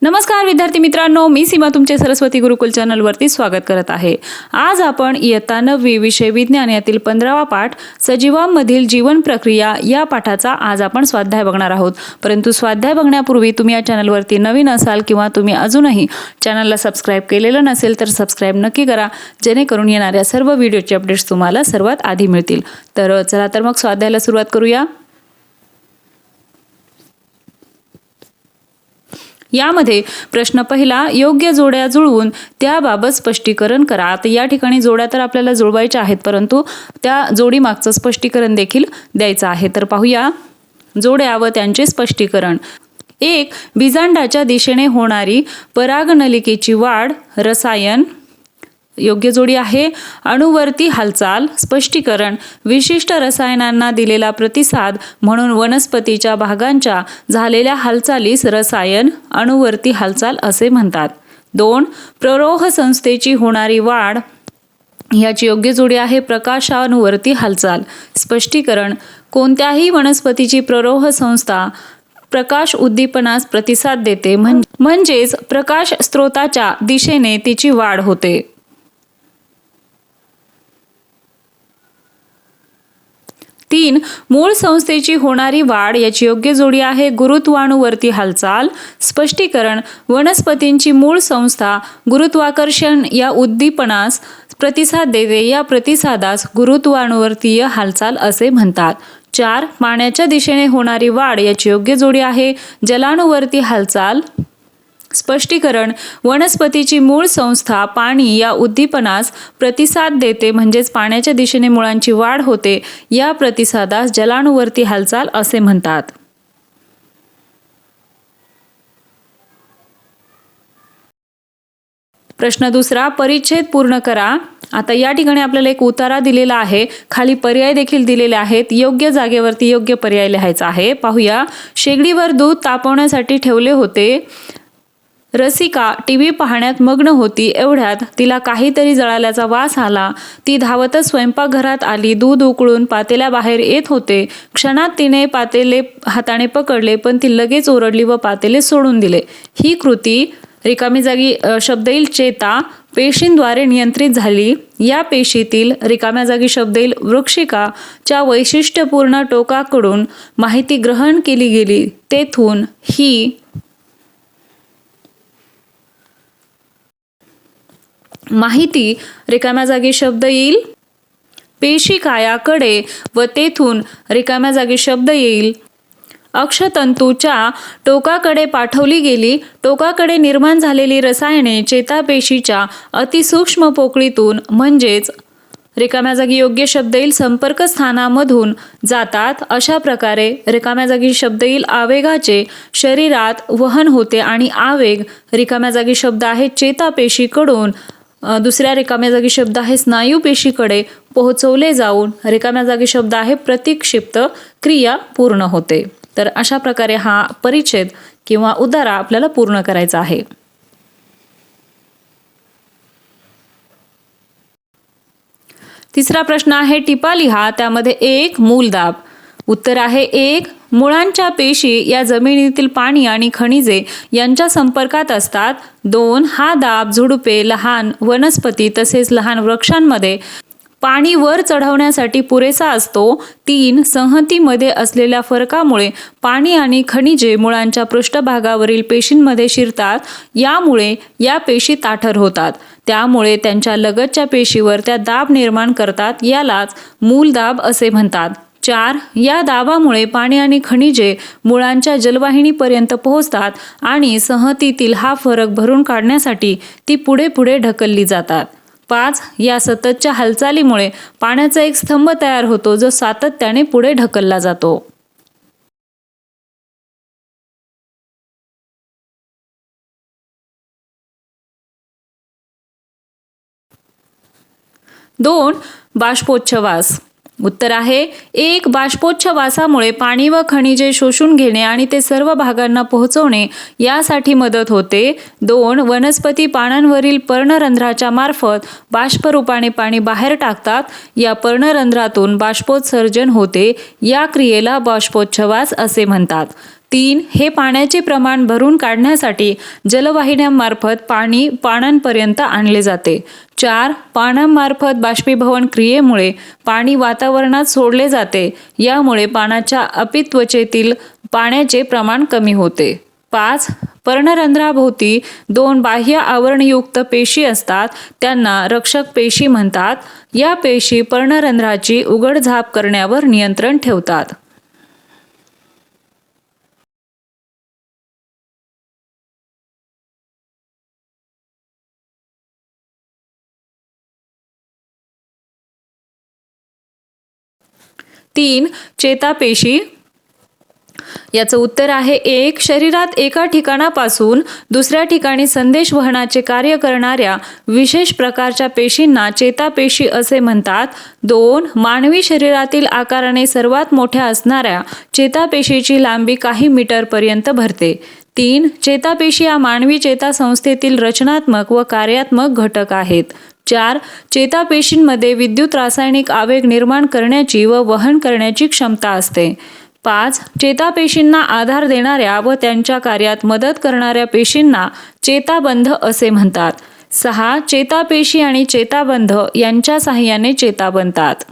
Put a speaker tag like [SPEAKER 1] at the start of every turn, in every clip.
[SPEAKER 1] नमस्कार विद्यार्थी मित्रांनो, मी सीमा तुमचे सरस्वती गुरुकुल चॅनलवरती स्वागत करत आहे। आज आपण इयत्ता 9वी विषय विज्ञान यातील 15वा पाठ सजीवांमधील जीवन प्रक्रिया या पाठाचा आज आपण स्वाध्याय बघणार आहोत। परंतु स्वाध्याय बघण्यापूर्वी तुम्ही या चॅनलवरती नवीन असाल किंवा तुम्ही अजूनही चॅनलला सबस्क्राइब केलेलं नसेल तर सबस्क्राइब नक्की करा, जेणेकरून येणाऱ्या सर्व व्हिडिओचे अपडेट्स तुम्हाला सर्वात आधी मिळतील। तर चला तर मग स्वाध्यायाला सुरुवात करूया। यामध्ये प्रश्न पहिला, योग्य जोड्या जुळवून त्याबाबत स्पष्टीकरण करा। आता या ठिकाणी जोड्या तर आपल्याला जुळवायच्या आहेत, परंतु त्या जोडीमागचं स्पष्टीकरण देखील द्यायचं आहे। तर पाहूया जोड्या व त्यांचे स्पष्टीकरण। 1. बीजांडाच्या दिशेने होणारी परागनलिकेची वाढ, रसायन योग्य जोडी आहे। अणुवर्ती हालचाल, स्पष्टीकरण विशिष्ट रसायनांना दिलेला प्रतिसाद म्हणून वनस्पतीच्या भागांच्या झालेल्या हालचालीस रसायन अणुवर्ती हालचाल असे म्हणतात। 2. प्ररोह संस्थेची होणारी वाढ, याची योग्य जोडी आहे प्रकाशानुवर्ती हालचाल, स्पष्टीकरण कोणत्याही वनस्पतीची प्ररोह संस्था प्रकाश उद्दीपनास प्रतिसाद देते, म्हणजेच प्रकाश स्रोताच्या दिशेने तिची वाढ होते। 3. मूळ संस्थेची होणारी वाढ, याची योग्य जोडी आहे गुरुत्वानुवर्ती हालचाल, स्पष्टीकरण वनस्पतींची मूळ संस्था गुरुत्वाकर्षण या उद्दीपनास प्रतिसाद देते, या प्रतिसादास गुरुत्वानुवर्तीय हालचाल असे म्हणतात। 4. पाण्याच्या दिशेने होणारी वाढ, याची योग्य जोडी आहे जलानुवर्ती हालचाल, स्पष्टीकरण वनस्पतीची मूळ संस्था पाणी या उद्दीपनास प्रतिसाद देते, म्हणजेच पाण्याच्या दिशेने मुळांची वाढ होते, या प्रतिसादास जलानुवर्ती हालचाल असे म्हणतात। प्रश्न दुसरा, परिच्छेद पूर्ण करा। आता या ठिकाणी आपल्याला एक उतारा दिलेला आहे, खाली पर्याय देखील दिलेले आहेत, योग्य जागेवरती योग्य पर्याय लिहायचा आहे। पाहूया, शेगडीवर दूध तापवण्यासाठी ठेवले होते। रसिका टीव्ही पाहण्यात मग्न होती, एवढ्यात तिला काहीतरी जळाल्याचा वास आला। ती धावतच स्वयंपाकघरात आली, दूध उकळून पातेल्याबाहेर येत होते। क्षणात तिने पातेले हाताने पकडले, पण ती लगेच ओरडली व पातेले सोडून दिले। ही कृती रिकामी जागी शब्द येईल चेता पेशींद्वारे नियंत्रित झाली। या पेशीतील रिकाम्या जागी शब्द येईल वृक्षिका च्या वैशिष्ट्यपूर्ण टोकाकडून माहिती ग्रहण केली गेली, तेथून ही माहिती रिकाम्या जागी शब्द येईल पेशिकायाकडे व तेथून रिकाम्या जागी शब्द येईल अक्षतंतूच्या टोकाकडे पाठवली गेली। टोकाकडे निर्माण झालेली रसायने चेतापेशीच्या अतिसूक्ष्म पोकळीतून, म्हणजेच रिकाम्या जागी योग्य शब्द येईल संपर्क स्थानामधून जातात। अशा प्रकारे रिकाम्या जागी शब्द येईल आवेगाचे शरीरात वहन होते आणि आवेग रिकाम्या जागी शब्द आहे चेतापेशीकडून दुसऱ्या रिकाम्या जागी शब्द आहे स्नायू पेशीकडे पोहोचवले जाऊन रिकाम्या जागी शब्द आहे प्रतिक्षिप्त क्रिया पूर्ण होते। तर अशा प्रकारे हा परिच्छेद किंवा उतारा आपल्याला पूर्ण करायचा आहे। तिसरा प्रश्न आहे टिपा लिहा, त्यामध्ये 1 मूलदाब। उत्तर आहे 1. मुळांच्या पेशी या जमिनीतील पाणी आणि खनिजे यांच्या संपर्कात असतात। 2. हा दाब झुडुपे, लहान वनस्पती तसेच लहान वृक्षांमध्ये पाणी वर चढवण्यासाठी पुरेसा असतो। 3. संहतीमध्ये असलेल्या फरकामुळे पाणी आणि खनिजे मुळांच्या पृष्ठभागावरील पेशींमध्ये शिरतात, यामुळे या पेशी ताठर होतात, त्यामुळे त्यांच्या लगतच्या पेशीवर त्या दाब निर्माण करतात, यालाच मूलदाब असे म्हणतात। 4. या दाबामुळे पाणी आणि खनिजे मुळांच्या जलवाहिनीपर्यंत पोहोचतात आणि संहतीतील हा फरक भरून काढण्यासाठी ती पुढे पुढे ढकलली जातात। 5. या सततच्या हालचालीमुळे पाण्याचा एक स्तंभ तयार होतो, जो सातत्याने पुढे ढकलला जातो। 2. बाष्पोच्छवास। उत्तर आहे 1. बाष्पोच्छवासामुळे पाणी व खनिजे शोषून घेणे आणि ते सर्व भागांना पोहोचवणे यासाठी मदत होते। 2. वनस्पती पानांवरील पर्णरंध्राच्या मार्फत बाष्परूपाने पाणी बाहेर टाकतात, या पर्णरंध्रातून बाष्पोत्सर्जन होते, या क्रियेला बाष्पोच्छवास असे म्हणतात। 3. हे पाण्याचे प्रमाण भरून काढण्यासाठी जलवाहिन्यांमार्फत पाणी पानांपर्यंत आणले जाते. 4. पानांमार्फत बाष्पीभवन क्रियेमुळे पाणी वातावरणात सोडले जाते. यामुळे पानाच्या अपित्वचेतील पाण्याचे प्रमाण कमी होते. 5. पर्णरंध्राभोवती 2 बाह्य आवरणयुक्त पेशी असतात. त्यांना रक्षक पेशी म्हणतात. या पेशी पर्णरंध्राची उघडझाप करण्यावर नियंत्रण ठेवतात. तीन. चेतापेशी. याचं उत्तर आहे 1. शरीरात एका ठिकाणापासून दुसऱ्या ठिकाणी संदेश वहनाचे कार्य करणाऱ्या विशेष प्रकारच्या पेशींना चेतापेशी असे म्हणतात. 2. मानवी शरीरातील आकाराने सर्वात मोठ्या असणाऱ्या चेतापेशीची लांबी काही मीटरपर्यंत भरते. 3. चेतापेशी या मानवी चेतासंस्थेतील रचनात्मक व कार्यात्मक घटक आहेत. 4. चेतापेशींमध्ये विद्युत रासायनिक आवेग निर्माण करण्याची व वहन करण्याची क्षमता असते. 5. चेतापेशींना आधार देणाऱ्या व त्यांच्या कार्यात मदत करणाऱ्या पेशींना चेताबंध असे म्हणतात. 6. चेतापेशी आणि चेताबंध यांच्या साहाय्याने चेता बनतात.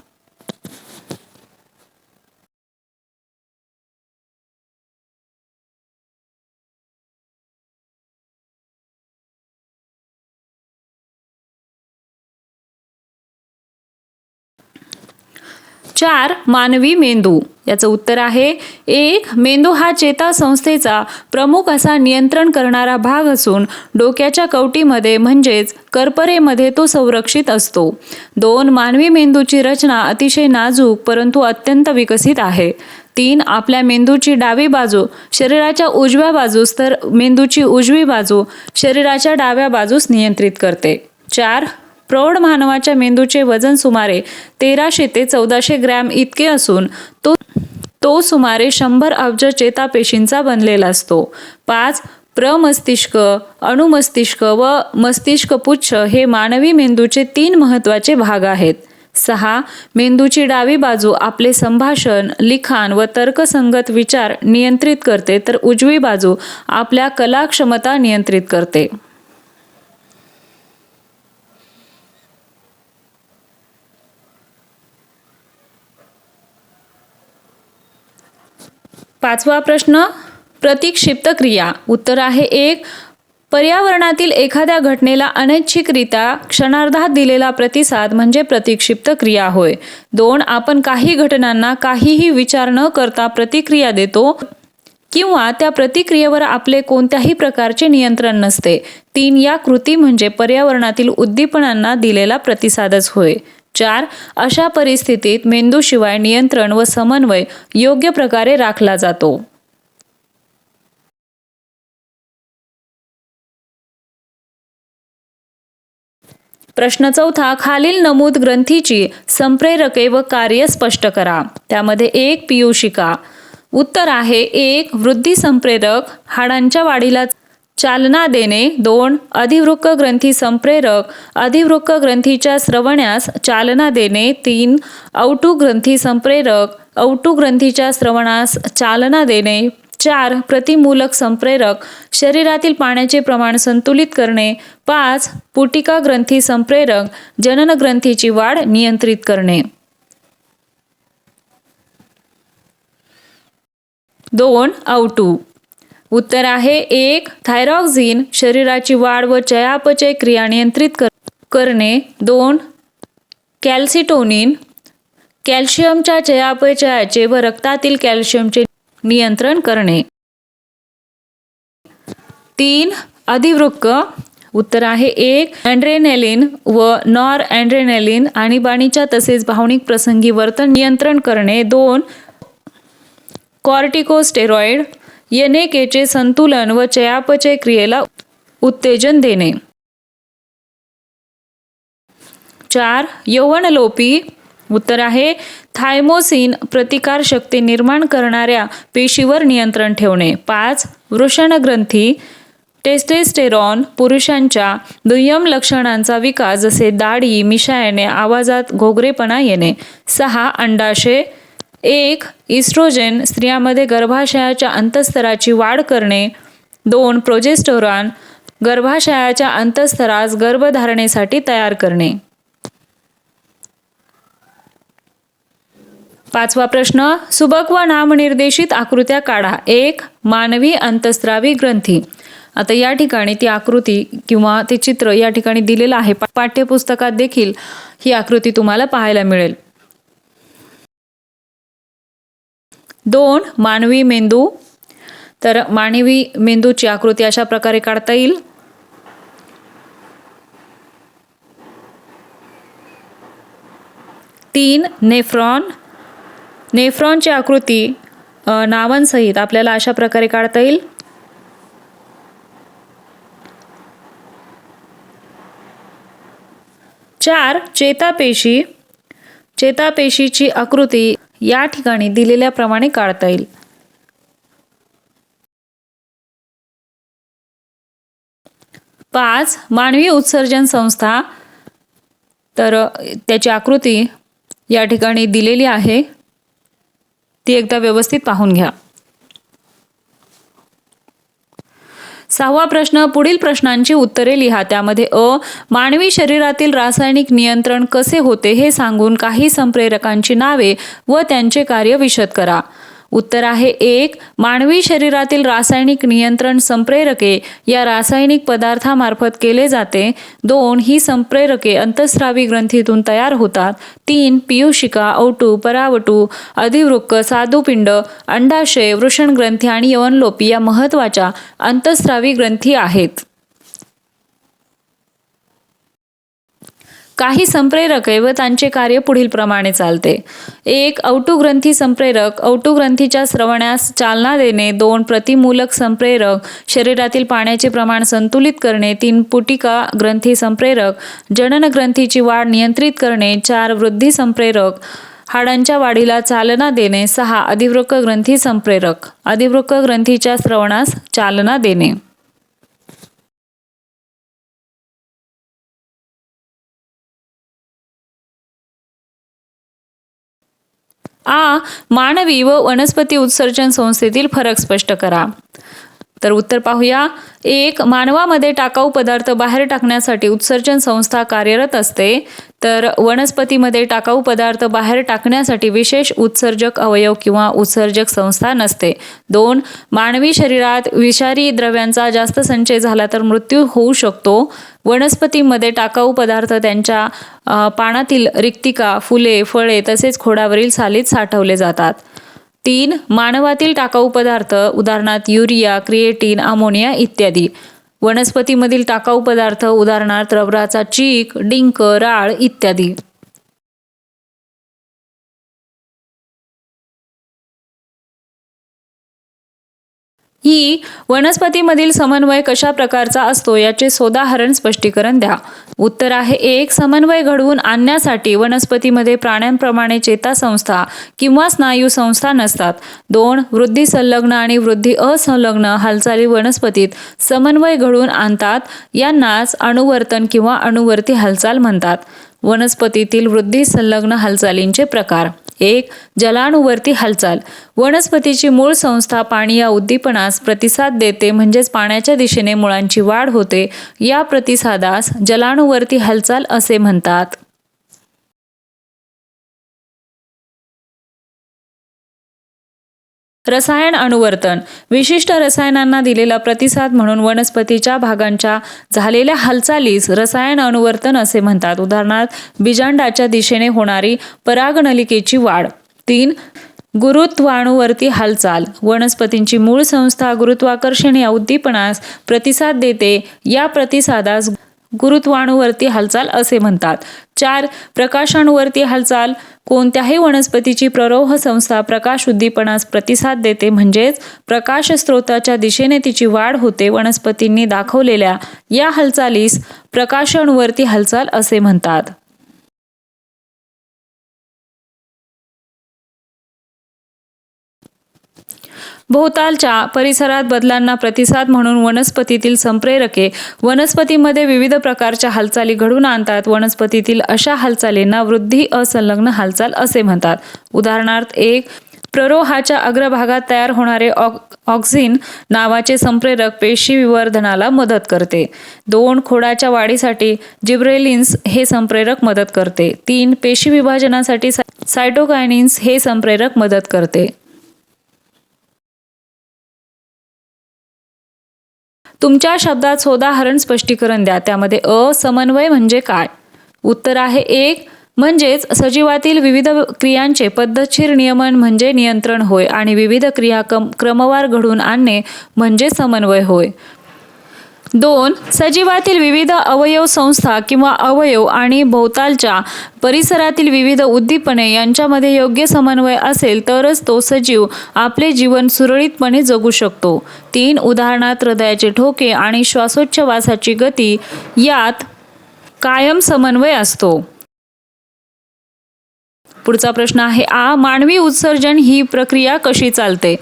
[SPEAKER 1] चार. मानवी मेंदू. याचं उत्तर आहे 1. मेंदू हा चेतासंस्थेचा प्रमुख असा नियंत्रण करणारा भाग असून डोक्याच्या कवटीमध्ये म्हणजेच करपरेमध्ये तो संरक्षित असतो. 2. मानवी मेंदूची रचना अतिशय नाजूक परंतु अत्यंत विकसित आहे. 3. आपल्या मेंदूची डावी बाजू शरीराच्या उजव्या बाजूस तर मेंदूची उजवी बाजू शरीराच्या डाव्या बाजूस नियंत्रित करते. 4. प्रौढ मानवाच्या मेंदूचे वजन सुमारे 1300 ते 1400 ग्रॅम इतके असून तो सुमारे 100 अब्ज चेतापेशींचा बनलेला असतो. 5. प्रमस्तिष्क, अणुमस्तिष्क व मस्तिष्कपुच्छ हे मानवी मेंदूचे 3 महत्त्वाचे भाग आहेत. 6. मेंदूची डावी बाजू आपले संभाषण, लिखाण व तर्कसंगत विचार नियंत्रित करते तर उजवी बाजू आपल्या कलाक्षमता नियंत्रित करते. पाचवा प्रश्न, प्रतिक्षिप्त क्रिया. उत्तर आहे 1. पर्यावरणातील एखाद्या घटनेला अनैच्छिकरित्या क्षणार्धात दिलेला प्रतिसाद म्हणजे प्रतिक्षिप्त क्रिया होय. 2. आपण काही घटनांना काहीही विचार न करता प्रतिक्रिया देतो किंवा त्या प्रतिक्रियेवर आपले कोणत्याही प्रकारचे नियंत्रण नसते. 3. या कृती म्हणजे पर्यावरणातील उद्दीपनांना दिलेला प्रतिसादच होय. 4. अशा परिस्थितीत मेंदूशिवाय नियंत्रण व समन्वय योग्य प्रकारे राखला जातो. प्रश्न चौथा, खालील नमूद ग्रंथीची संप्रेरके व कार्य स्पष्ट करा. त्यामध्ये 1. पीयूषिका. उत्तर आहे 1. वृद्धी संप्रेरक, हाडांच्या वाढीला चालना देणे. 2. अधिवृक्क ग्रंथी संप्रेरक, अधिवृक्क ग्रंथीच्या स्रवण्यास चालना देणे. 3. औटू ग्रंथी संप्रेरक, औटू ग्रंथीच्या स्रवणास चालना देणे. 4. प्रतिमूलक संप्रेरक, शरीरातील पाण्याचे प्रमाण संतुलित करणे. 5. पुटिका ग्रंथी संप्रेरक, जनन ग्रंथीची वाढ नियंत्रित करणे. 2. औटू. उत्तर आहे 1. थायरॉक्सिन, शरीराची वाढ व चयापचय क्रिया नियंत्रित करणे. 2. कॅल्सिटोनिन, कॅल्शियमच्या चयापचयाचे व रक्तातील कॅल्शियमचे नियंत्रण करणे. 3. अधिवृक्क. उत्तर आहे 1. ॲड्रेनॅलिन व नॉर ॲड्रेनॅलिन आणीबाणीच्या तसेच भावनिक प्रसंगी वर्तन नियंत्रण करणे. 2. कॉर्टिकोस्टेरॉइड, एनएकेचे संतुलन व चयापचय क्रियेला उत्तेजन देणे. 4. यौवनलोपी. उत्तर आहे थायमोसिन, प्रतिकारशक्ती निर्माण करणाऱ्या पेशीवर नियंत्रण ठेवणे. 5. वृषणग्रंथी, टेस्टोस्टेरॉन, पुरुषांच्या दुय्यम लक्षणांचा विकास जसे दाढी, मिशा येणे, आवाजात घोगरेपणा येणे. 6. अंडाशय, 1. इस्ट्रोजेन स्त्रियांमध्ये गर्भाशयाच्या अंतःस्तराची वाढ करणे. 2. प्रोजेस्टेरॉन गर्भाशयाच्या अंतःस्तरास गर्भधारणेसाठी तयार करणे. 5वा प्रश्न, सुबक व नामनिर्देशित आकृत्या काढा. 1. मानवी अंतःस्रावी ग्रंथी. आता या ठिकाणी ती आकृती किंवा ते चित्र या ठिकाणी दिलेलं आहे. पाठ्यपुस्तकात देखील ही आकृती तुम्हाला पाहायला मिळेल. 2. मानवी मेंदू. तर मानवी मेंदूची आकृती अशा प्रकारे काढता येईल. 3. नेफ्रॉन. नेफ्रॉनची आकृती नावांसहित आपल्याला अशा प्रकारे काढता येईल. 4. चेतापेशी. चेतापेशीची आकृती या ठिकाणी दिलेल्याप्रमाणे काढता येईल. 5. मानवी उत्सर्जन संस्था. तर त्याची आकृती या ठिकाणी दिलेली आहे, ती एकदा व्यवस्थित पाहून घ्या. 6वा प्रश्न, पुढील प्रश्नांची उत्तरे लिहा. त्यामध्ये अ. मानवी शरीरातील रासायनिक नियंत्रण कसे होते हे सांगून काही संप्रेरकांची नावे व त्यांचे कार्य विशद करा. उत्तर आहे 1. मानवी शरीरातील रासायनिक नियंत्रण संप्रेरके या रासायनिक पदार्थामार्फत केले जाते. 2. ही संप्रेरके अंतःस्रावी ग्रंथीतून तयार होतात. 3. पीयूषिका, औटू, परावटू, अधिवृक्क, स्वादुपिंड, अंडाशय, वृषणग्रंथी आणि यवनलोपी या महत्त्वाच्या अंतःस्रावी ग्रंथी आहेत. काही संप्रेरके व त्यांचे कार्य पुढील प्रमाणे चालते. 1. औटुग्रंथी संप्रेरक औटुग्रंथीच्या स्रवण्यास चालना देणे. 2. प्रतिमूलक संप्रेरक शरीरातील पाण्याचे प्रमाण संतुलित करणे. 3. पुटिका ग्रंथी संप्रेरक जननग्रंथीची वाढ नियंत्रित करणे. 4. वृद्धी संप्रेरक हाडांच्या वाढीला चालना देणे. 6. अधिवृक्क ग्रंथी संप्रेरक अधिवृक्क ग्रंथीच्या स्रवणास चालना देणे. आ. मानवी व वनस्पती उत्सर्जन संस्थेतील फरक स्पष्ट करा. तर उत्तर पाहूया. 1. मानवामध्ये टाकाऊ पदार्थ बाहेर टाकण्यासाठी उत्सर्जन संस्था कार्यरत असते, तर वनस्पतीमध्ये टाकाऊ पदार्थ बाहेर टाकण्यासाठी विशेष उत्सर्जक अवयव किंवा उत्सर्जक संस्था नसते. 2. मानवी शरीरात विषारी द्रव्यांचा जास्त संचय झाला तर मृत्यू होऊ शकतो. वनस्पतीमध्ये टाकाऊ पदार्थ त्यांच्या पानातील रिक्तिका, फुले, फळे तसेच खोडावरील सालीत साठवले जातात. 3. मानवातील टाकाऊ पदार्थ उदाहरणार्थ युरिया, क्रिएटिन, अमोनिया इत्यादी. वनस्पतीमधील टाकाऊ पदार्थ उदाहरणार्थ रबराचा चीक, डिंक, राळ इत्यादी. ही वनस्पतीमधील समन्वय कशा प्रकारचा असतो याचे सोदाहरण स्पष्टीकरण द्या. उत्तर आहे 1. समन्वय घडवून आणण्यासाठी वनस्पतीमध्ये प्राण्यांप्रमाणे चेतासंस्था किंवा स्नायू संस्था नसतात. 2. वृद्धी संलग्न आणि वृद्धी असंलग्न हालचाली वनस्पतीत समन्वय घडवून आणतात, यांनाच अनुवर्तन किंवा अनुवर्ती हालचाल म्हणतात. वनस्पतीतील वृद्धी संलग्न हालचालींचे प्रकार. 1. जलानुवर्ती हालचाल. वनस्पतीची मूळ संस्था पाणी या उद्दीपनास प्रतिसाद देते, म्हणजेच पाण्याच्या दिशेने मुळांची वाढ होते. या प्रतिसादास जलानुवर्ती हालचाल असे म्हणतात. रसायन अनुवर्तन. विशिष्ट रसायनांना दिलेला प्रतिसाद म्हणून वनस्पतीच्या भागांच्या झालेल्या हालचालीस रसायन अनुवर्तन असे म्हणतात. उदाहरणार्थ बीजांडाच्या दिशेने होणारी परागनलिकेची वाढ. 3. गुरुत्वानुवर्ती हालचाल. वनस्पतींची मूळ संस्था गुरुत्वाकर्षण या उद्दीपनास प्रतिसाद देते. या प्रतिसादास गुरुत्वानुवर्ती हालचाल असे म्हणतात. 4. प्रकाशानुवर्ती हालचाल. कोणत्याही वनस्पतीची प्ररोह संस्था प्रकाश उद्दीपनास प्रतिसाद देते, म्हणजेच प्रकाश स्रोताच्या दिशेने तिची वाढ होते. वनस्पतींनी दाखवलेल्या या हालचालीस प्रकाशानुवर्ती हालचाल असे म्हणतात. भोवतालच्या परिसरात बदलांना प्रतिसाद म्हणून वनस्पतीतील संप्रेरके वनस्पतीमध्ये विविध प्रकारच्या हालचाली घडवून आणतात. वनस्पतीतील अशा हालचालींना वृद्धी असंलग्न हालचाल असे म्हणतात. उदाहरणार्थ 1. प्ररोहाच्या अग्रभागात तयार होणारे ऑक्झिन नावाचे संप्रेरक पेशी विवर्धनाला मदत करते. 2. खोडाच्या वाढीसाठी जिब्रेलिन्स हे संप्रेरक मदत करते. 3. पेशी विभाजनासाठी सायटोकायनिन्स हे संप्रेरक मदत करते. तुमच्या शब्दात सोदाहरण स्पष्टीकरण द्या. त्यामध्ये समन्वय म्हणजे काय? उत्तर आहे 1. म्हणजेच सजीवातील विविध क्रियांचे पद्धतशीर नियमन म्हणजे नियंत्रण होय आणि विविध क्रिया क्रमवार घडवून आणणे म्हणजे समन्वय होय. 2. सजीवातील विविध अवयव संस्था किंवा अवयव आणि भोवतालच्या परिसरातील विविध उद्दीपने यांच्यामध्ये योग्य समन्वय असेल तरच तो सजीव आपले जीवन सुरळीतपणे जगू शकतो. 3. उदाहरणार्थ हृदयाचे ठोके आणि श्वासोच्छवासाची गती यात कायम समन्वय असतो. पुढचा प्रश्न आहे मानवी उत्सर्जन ही प्रक्रिया कशी चालते?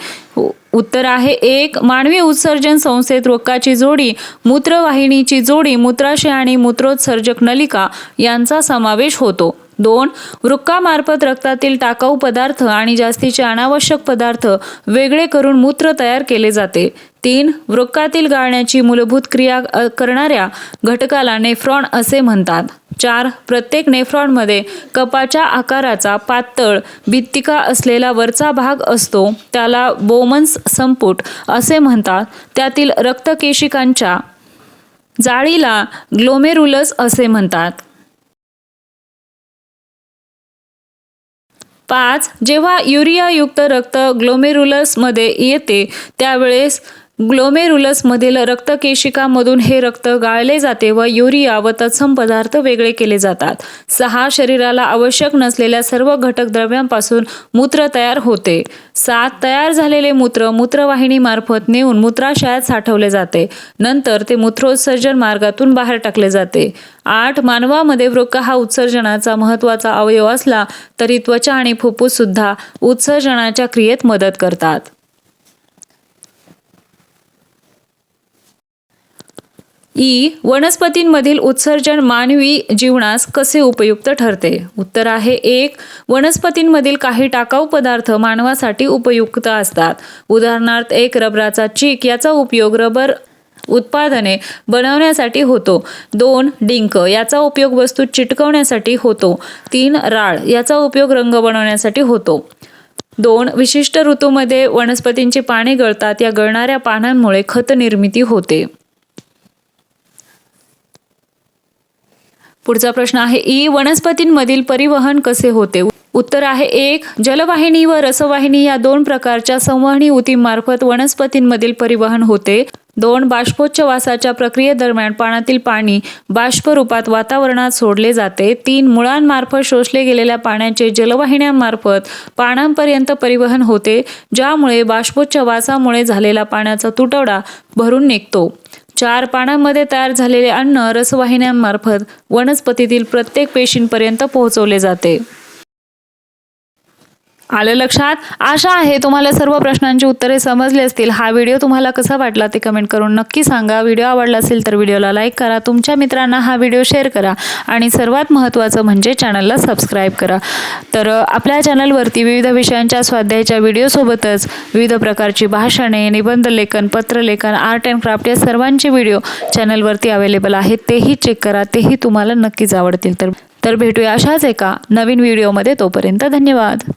[SPEAKER 1] उत्तर आहे 1. मानवी उत्सर्जन संस्थेत वृक्काची जोडी, मूत्रवाहिनीची जोडी, मूत्राशय आणि मूत्रोत्सर्जक नलिका यांचा समावेश होतो. 2. वृक्कामार्फत रक्तातील टाकाऊ पदार्थ आणि जास्तीचे अनावश्यक पदार्थ वेगळे करून मूत्र तयार केले जाते. 3. वृक्कातील गाळण्याची मूलभूत क्रिया करणाऱ्या घटकाला नेफ्रॉन असे म्हणतात. 4. प्रत्येक नेफ्रॉनमध्ये कपाच्या आकाराचा पातळ भित्तिका असलेला वरचा भाग असतो, त्याला बोमन्स संपुट असे म्हणतात. त्यातील रक्तकेशिकांच्या जाळीला ग्लोमेरुलस असे म्हणतात. 5. जेव्हा युरियायुक्त रक्त ग्लोमेरुलसमध्ये येते त्यावेळेस ग्लोमेरुलसमधील रक्तकेशिकांमधून हे रक्त गाळले जाते व युरिया व तत्सम पदार्थ वेगळे केले जातात. 6. शरीराला आवश्यक नसलेल्या सर्व घटक द्रव्यांपासून मूत्र तयार होते. 7. तयार झालेले मूत्र मूत्रवाहिनीमार्फत नेऊन मूत्राशयात साठवले जाते. नंतर ते मूत्रोत्सर्जन मार्गातून बाहेर टाकले जाते. 8. मानवामध्ये वृक्क हा उत्सर्जनाचा महत्त्वाचा अवयव असला तरी त्वचा आणि फुफ्फुस सुद्धा उत्सर्जनाच्या क्रियेत मदत करतात. वनस्पतींमधील उत्सर्जन मानवी जीवनास कसे उपयुक्त ठरते? उत्तर आहे 1. वनस्पतींमधील काही टाकाऊ पदार्थ मानवासाठी उपयुक्त असतात. उदाहरणार्थ 1. रबराचा चीक याचा उपयोग रबर उत्पादने बनवण्यासाठी होतो. 2. डिंक याचा उपयोग वस्तू चिटकवण्यासाठी होतो. 3. राळ याचा उपयोग रंग बनवण्यासाठी होतो. 2. विशिष्ट ऋतूमध्ये वनस्पतींची पाने गळतात. या गळणाऱ्या पानांमुळे खत निर्मिती होते. पुढचा प्रश्न आहे वनस्पतींमधील परिवहन कसे होते? उत्तर आहे 1. जलवाहिनी व रसवाहिनी या 2 प्रकारच्या संवहनी ऊतींमार्फत वनस्पतींमधील परिवहन होते. 2. बाष्पोच्छवासाच्या प्रक्रियेदरम्यान पाण्यातील पाणी बाष्परूपात वातावरणात सोडले जाते. 3. मुळांमार्फत शोषले गेलेल्या पाण्याचे जलवाहिन्यांमार्फत पानांपर्यंत परिवहन होते, ज्यामुळे बाष्पोच्छवासामुळे झालेला पाण्याचा तुटवडा भरून निघतो. 4. पानांमध्ये तयार झालेले अन्न रसवाहिन्यांमार्फत वनस्पतीतील प्रत्येक पेशींपर्यंत पोहोचवले जाते. आलं लक्षात? आशा आहे तुम्हाला सर्व प्रश्नांची उत्तरे समजली असतील. हा व्हिडिओ तुम्हाला कसा वाटला ते कमेंट करून नक्की सांगा. व्हिडिओ आवडला असेल तर व्हिडिओला लाईक करा, तुमच्या मित्रांना हा व्हिडिओ शेअर करा आणि सर्वात महत्त्वाचं म्हणजे चॅनलला सबस्क्राईब करा. तर आपल्या चॅनलवरती विविध विषयांच्या स्वाध्यायाच्या व्हिडिओसोबतच विविध प्रकारची भाषणे, निबंध लेखन, पत्रलेखन, आर्ट अँड क्राफ्ट या सर्वांचे व्हिडिओ चॅनलवरती अवेलेबल आहेत. तेही चेक करा, तेही तुम्हाला नक्कीच आवडतील. तर भेटूया अशाच एका नवीन व्हिडिओमध्ये. तोपर्यंत धन्यवाद.